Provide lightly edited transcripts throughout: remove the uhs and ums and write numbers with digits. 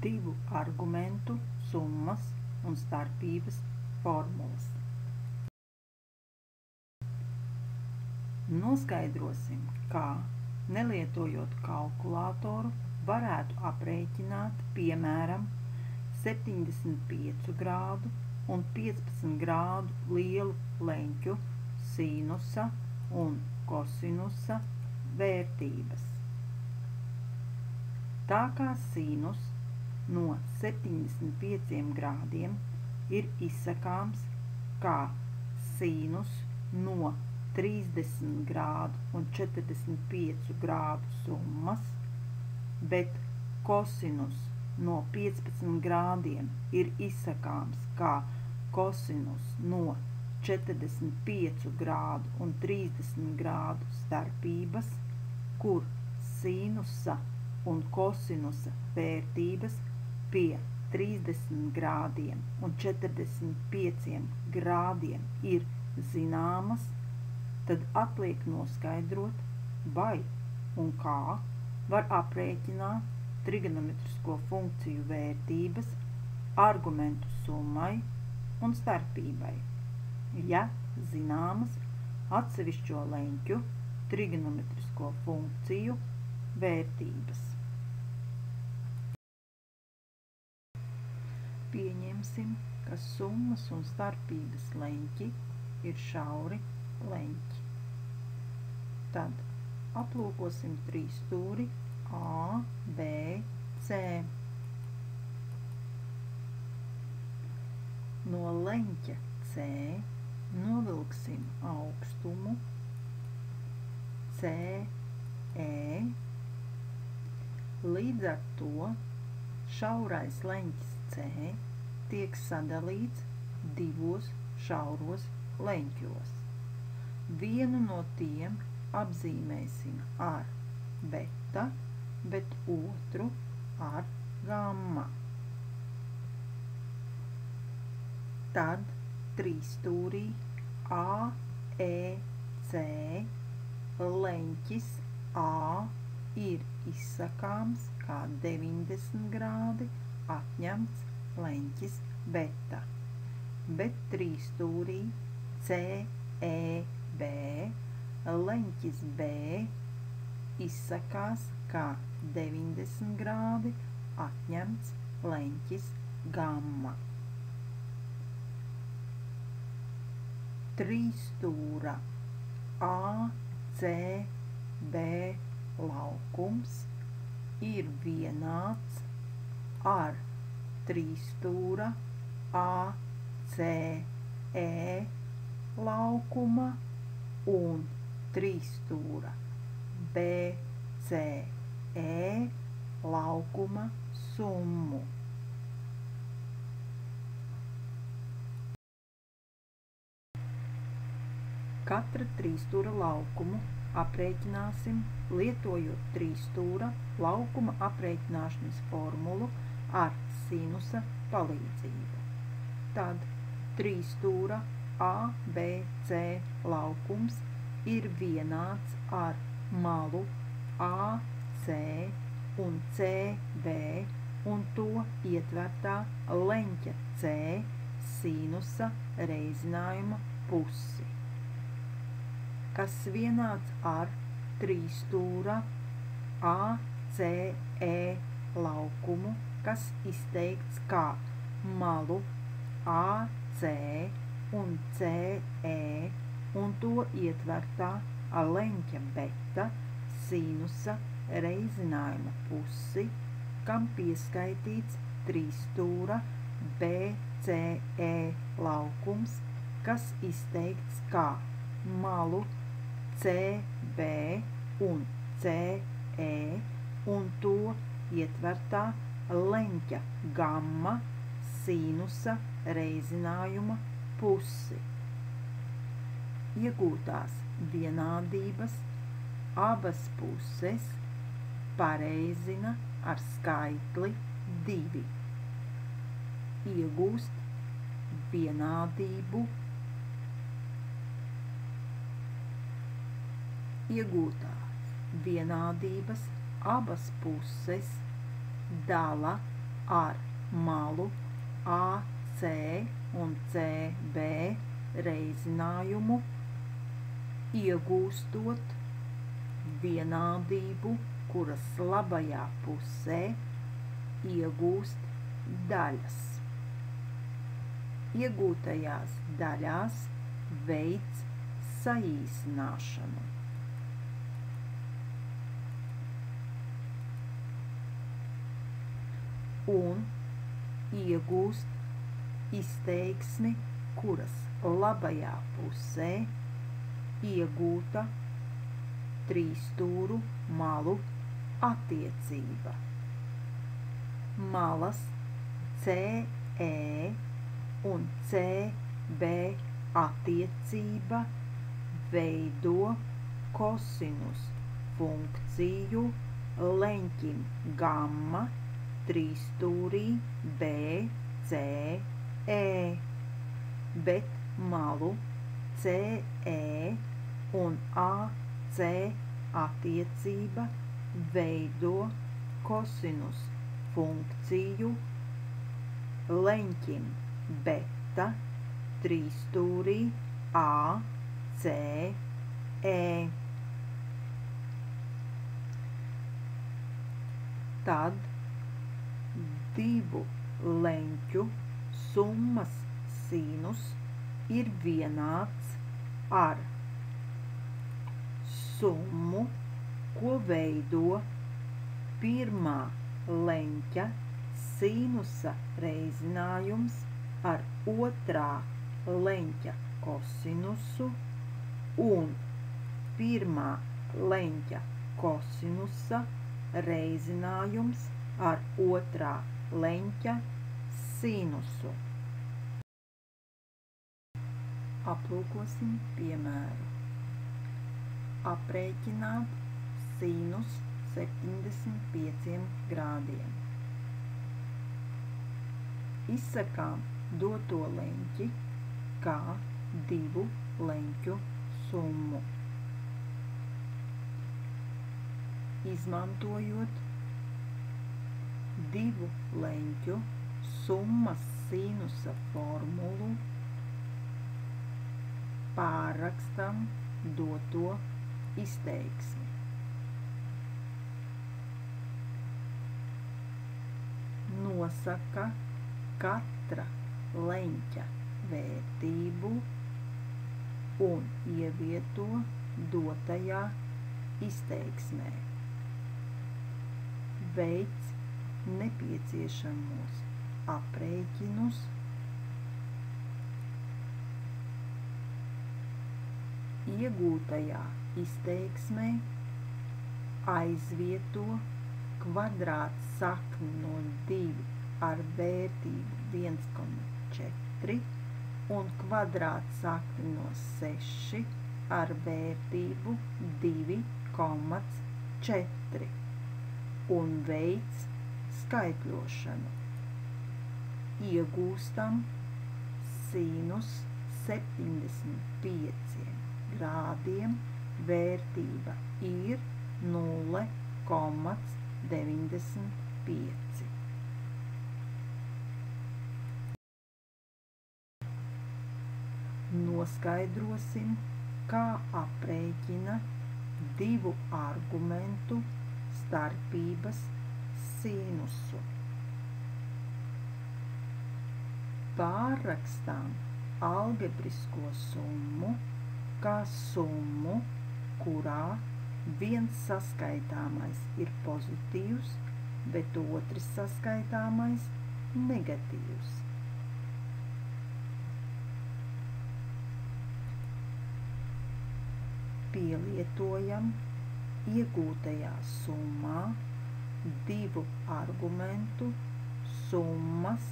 divu argumentu summas un starpības formulas. Noskaidrosim, kā, nelietojot kalkulātoru, varētu aprēķināt, piemēram, 75 grādu un 15 grādu lielu leņķu sinusa un kosinusa vērtības. Tā kā sinus no 75 grādiem ir izsakāms kā sinus no 30 grādu un 45 grādu summas, bet kosinus no 15 grādiem ir izsakāms kā kosinus no 45 grādu un 30 grādu starpības, kur sinusa un kosinusa vērtības pie 30 grādiem un 45 grādiem ir zināmas, tad atliek noskaidrot, vai un kā var aprēķināt trigonometrisko funkciju vērtības argumentu summai un starpībai, ja zināmas atsevišķo leņķu trigonometrisko funkciju vērtības. Pieņemsim, ka summas un starpības leņķi ir šauri leņķi. Tad aplūkosim trīsstūri A, B, C. No leņķa C novilksim augstumu CE, līdz ar to šaurais leņķis C tiek sadalīts divos šauros leņķos. Vienu no tiem apzīmēsim ar beta, bet otru ar gamma. Tad trīsstūrī AEC leņķis A ir izsakāms kā 90 grādi atņemts leņķis beta, bet trīsstūrī CEB leņķis B izsakās kā 90 grādi atņemts leņķis gamma. Trīsstūra ACB laukums ir vienāds ar trīsstūra ACE laukuma un trīsstūra BCE laukuma summu. Katra trīsstūra laukumu aprēķināsim, lietojot trīsstūra laukuma aprēķināšanas formulu ar sinusa palīdzību. Tad trīsstūra ABC laukums ir vienāds ar malu AC un CB un to ietvertā leņķa C sinusa reizinājuma pusi, kas vienāds ar trīsstūra ACE laukumu, kas izteikts kā malu AC un CE un to ietvertā leņķa beta sinusa reizinājuma pusi, kam pieskaitīts trīsstūra BCE laukums, kas izteikts kā malu CB un CE un to ietvertā leņķa gamma sinusa reizinājuma pusi. Iegūtās vienādības abas puses pareizina ar skaitli 2. Iegūst vienādību. Iegūtās vienādības abas puses dala ar malu AC un CB reizinājumu, iegūstot vienādību, kuras labajā pusē iegūst daļas. Iegūtajās daļās veic saīsināšanu. Un iegūst izteiksmi, kuras labajā pusē iegūta trīsstūru malu attiecība. Malas CE un CB attiecība veido kosinus funkciju leņķim gamma trīsstūrī BCE, bet malu CE un AC attiecība veido kosinus funkciju leņķim beta trīsstūrī ACE. Tad divu leņķu summas sinus ir vienāds ar summu, ko veido pirmā leņķa sinusa reizinājums ar otrā leņķa kosinusu un pirmā leņķa kosinusa reizinājums ar otrā leņķa sinusu. Aplūkosim piemēru. Aprēķināt sinus 75 grādiem. Izsakām doto leņķi kā divu leņķu summu. Izmantojot divu leņķu summas sinusa formulu, pārrakstam doto izteiksmi. Nosaka katra leņķa vērtību un ievieto dotajā izteiksmē. Veic nepieciešamos aprēķinus, iegūtajā izteiksmē aizvieto kvadrātsakni no 2 ar vērtību 1,4 un kvadrātsakni no 6 ar vērtību 2,4 un veic skaitļošanu. Iegūstam sinus 75 grādiem vērtība ir 0,95. Noskaidrosim, kā aprēķina divu argumentu starpības sinusu. Pārrakstām algebrisko summu kā summu, kurā viens saskaitāmais ir pozitīvs, bet otrs saskaitāmais negatīvs. Pielietojam iegūtajā summā divu argumentu summas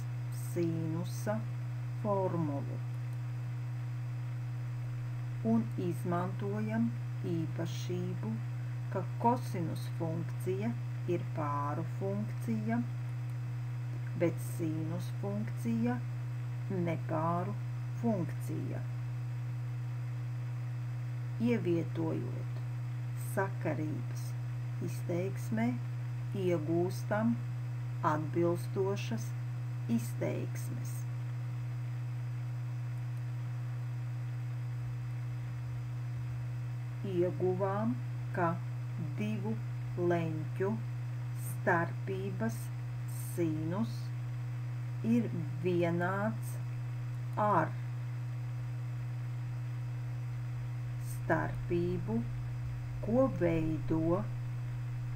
sinusa formulu un izmantojam īpašību, ka kosinus funkcija ir pāru funkcija, bet sinus funkcija nepāru funkcija. Ievietojot sakarības izteiksmē, iegūstam atbilstošas izteiksmes. Ieguvām, ka divu leņķu starpības sinus ir vienāds ar starpību, ko veido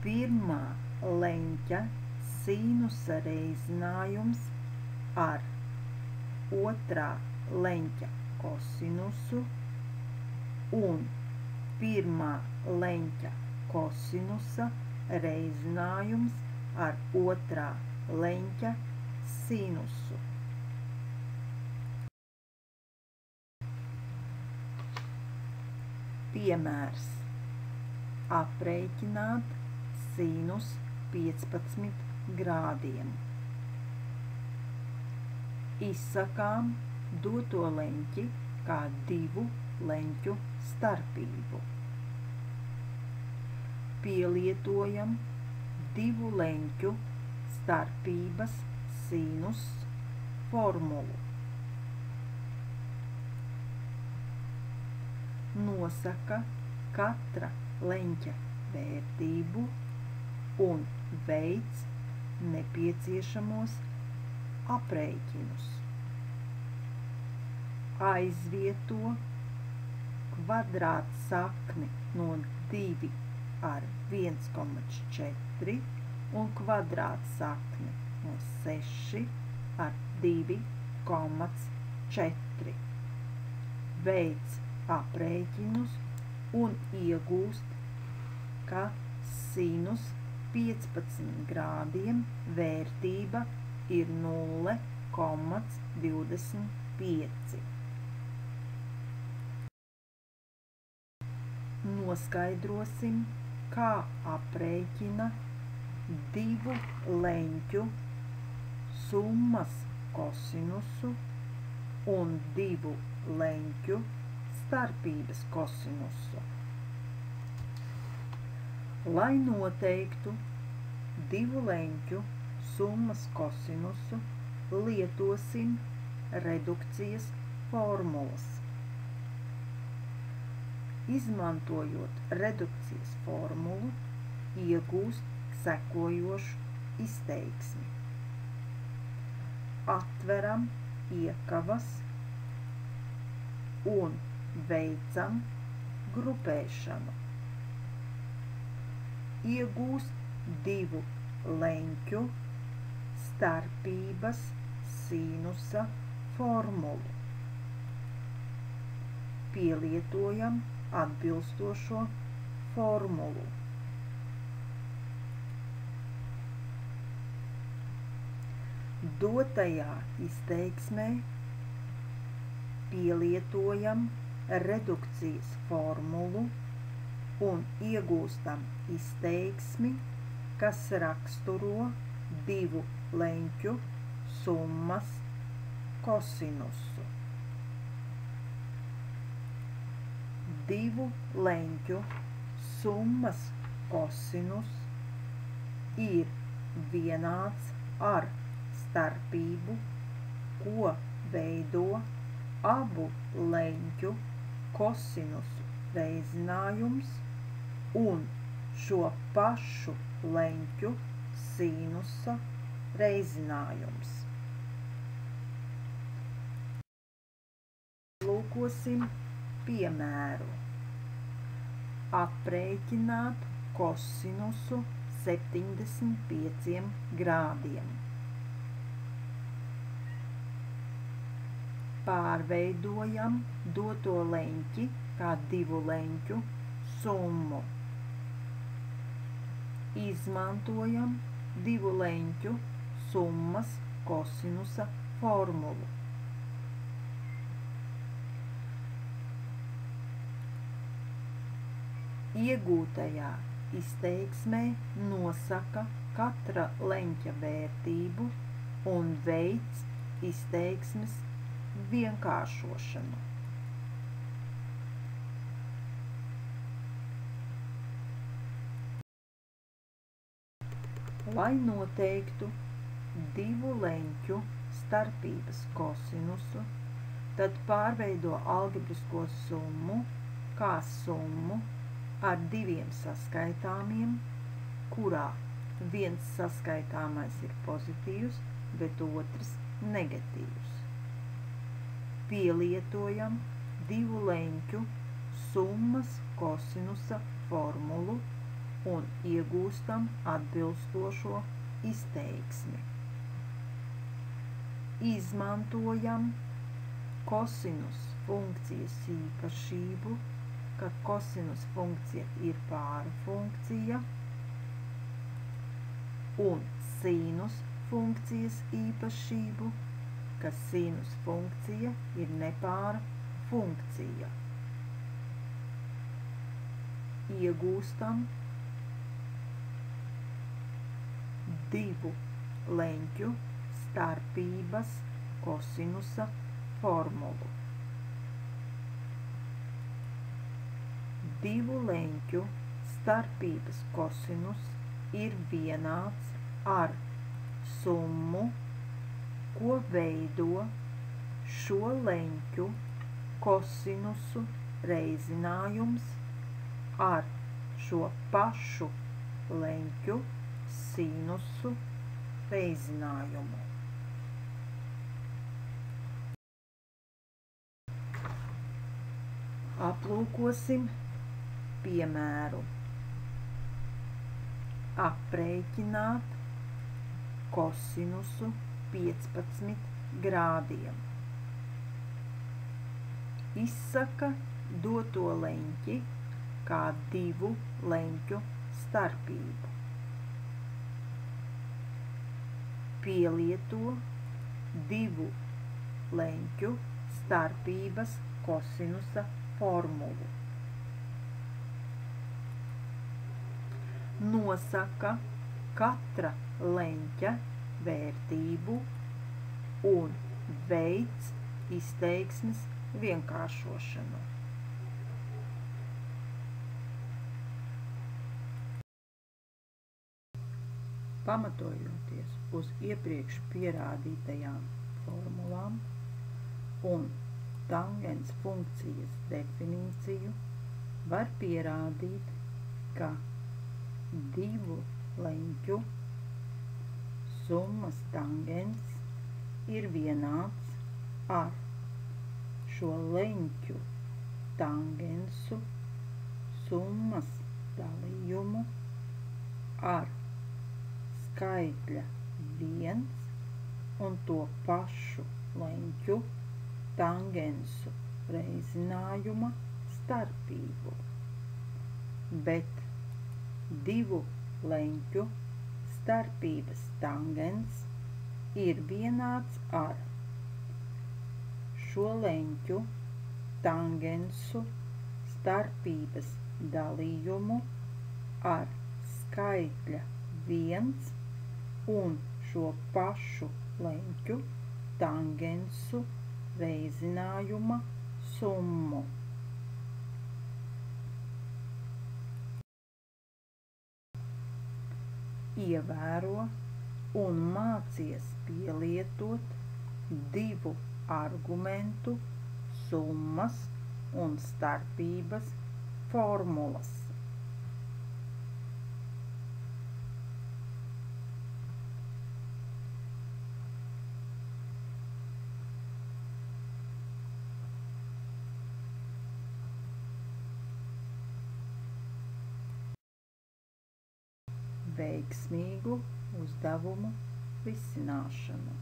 pirmā leņķa sinusa reizinājums ar otrā leņķa kosinusu un pirmā leņķa kosinusa reizinājums ar otrā leņķa sinusu. Piemērs. Aprēķināt sinus 15 grādiem. Izsakām doto leņķi kā divu leņķu starpību. Pielietojam divu leņķu starpības sinus formulu. Nosaka katra leņķa vērtību un veic nepieciešamos aprēķinus. Aizvieto kvadrātsakni no 2 ar 1,4 un kvadrātsakni no 6 ar 2,4. Veic aprēķinus un iegūst, ka sinus 15 grādiem vērtība ir 0,25. Noskaidrosim, kā aprēķina divu leņķu summas kosinusu un divu leņķu starpības kosinusu. Lai noteiktu divu leņķu summas kosinusu, lietosim redukcijas formulas. Izmantojot redukcijas formulu, iegūst sekojošu izteiksmi. Atveram iekavas un veicam grupēšanu. Iegūst divu leņķu starpības sinusa formulu. Pielietojam atbilstošo formulu. Dotajā izteiksmē pielietojam redukcijas formulu un iegūstam izteiksmi, kas raksturo divu leņķu summas kosinusu. Divu leņķu summas kosinus ir vienāds ar starpību, ko veido abu leņķu kosinusu reizinājums un šo pašu leņķu sinusa reizinājums. Lūkosim piemēru. Aprēķināt kosinusu 75 grādiem. Pārveidojam doto leņķi kā divu leņķu summu. Izmantojam divu leņķu summas kosinusa formulu. Iegūtajā izteiksmē nosaka katra leņķa vērtību un veic izteiksmes vienkāršošanu. Lai noteiktu divu leņķu starpības kosinusu, tad pārveido algebrisko summu kā summu ar diviem saskaitāmiem, kurā viens saskaitāmais ir pozitīvs, bet otrs negatīvs. Pielietojam divu leņķu summas kosinusa formulu un iegūstam atbilstošo izteiksmi. Izmantojam kosinus funkcijas īpašību, ka kosinus funkcija ir pāra funkcija, un sinus funkcijas īpašību, ka sinus funkcija ir nepāra funkcija. Iegūstam divu leņķu starpības kosinusa formulu. Divu leņķu starpības kosinus ir vienāds ar summu, ko veido šo leņķu kosinusu reizinājums ar šo pašu leņķu sinusu reizinājumu. Aplūkosim piemēru. Aprēķināt kosinusu 15 grādiem. Izsaka doto leņķi kā divu leņķu starpību. Pielieto divu leņķu starpības kosinusa formulu. Nosaka katra leņķa vērtību un veic izteiksmes vienkāršošanu. Pamatojoties uz iepriekš pierādītajām formulām un tangens funkcijas definīciju, var pierādīt, ka divu leņķu summas tangens ir vienāds ar šo leņķu tangensu summas dalījumu ar skaitļa 1 un to pašu leņķu tangensu reizinājuma starpību, bet divu leņķu starpības tangens ir vienāds ar šo leņķu tangensu starpības dalījumu ar skaitļa 1 un šo pašu leņķu tangensu reizinājuma summu. Ievēro un mācies pielietot divu argumentu summas un starpības formulas. Veiksmīgu uzdevumu risināšanu.